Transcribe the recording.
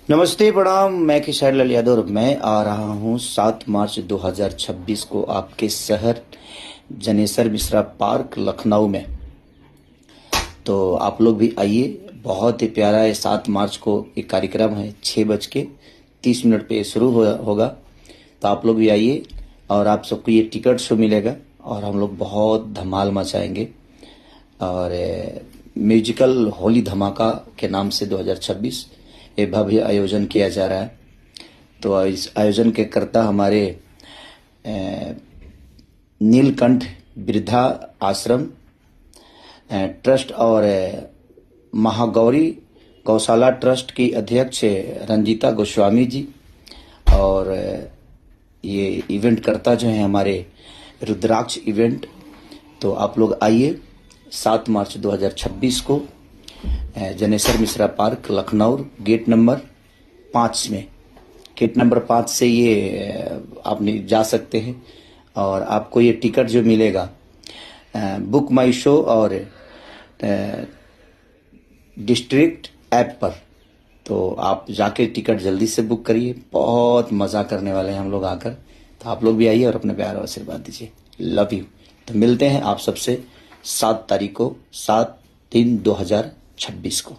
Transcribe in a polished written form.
नमस्ते प्रणाम। मैं किशोर लाल यादव और मैं आ रहा हूँ 7 मार्च 2026 को आपके शहर जनेसर मिश्रा पार्क लखनऊ में। तो आप लोग भी आइए। बहुत ही प्यारा है। 7 मार्च को एक कार्यक्रम है, 6:30 पे शुरू होगा। तो आप लोग भी आइए और आप सबको ये टिकट शो मिलेगा और हम लोग बहुत धमाल मचाएंगे। और म्यूजिकल होली धमाका के नाम से 2026 ये भव्य आयोजन किया जा रहा है। तो इस आयोजन के कर्ता हमारे नीलकंठ वृद्धा आश्रम ट्रस्ट और महागौरी गौशाला ट्रस्ट की अध्यक्ष रंजीता गोस्वामी जी। और ये इवेंट करता जो है हमारे रुद्राक्ष इवेंट। तो आप लोग आइए 7 मार्च 2026 को Janeshwar Mishra park Lucknow gate number 5 में। गेट नंबर 5 से ये आप जा सकते हैं। और आपको ये टिकट जो मिलेगा बुक माई शो और डिस्ट्रिक्ट ऐप पर। तो आप जाके टिकट जल्दी से बुक करिए। बहुत मज़ा करने वाले हैं हम लोग आकर। तो आप लोग भी आइए और अपने प्यार और आशीर्वाद दीजिए। Love you. तो मिलते हैं आप सबसे 7 तारीख को, 7/3/2026 को।